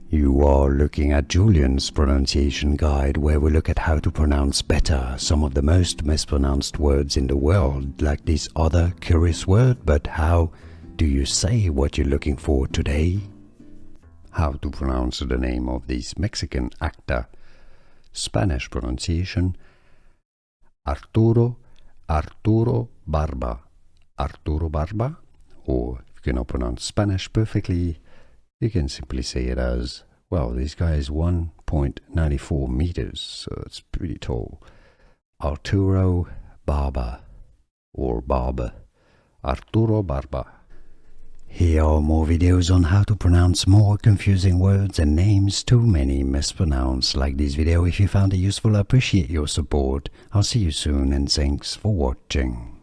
You are looking at Julian's pronunciation guide, where we look at how to pronounce better some of the most mispronounced words in the world, like this other curious word. But how do you say what you're looking for today? How to pronounce the name of this Mexican actor. Spanish pronunciation: Arturo Barba. Arturo Barba. Or if you cannot pronounce Spanish perfectly, you can simply say it as, well, this guy is 1.94 meters, so it's pretty tall. Arturo Barba, or Barba. Arturo Barba. Here are more videos on how to pronounce more confusing words and names too many mispronounced. Like this video if you found it useful. I appreciate your support. I'll see you soon, and thanks for watching.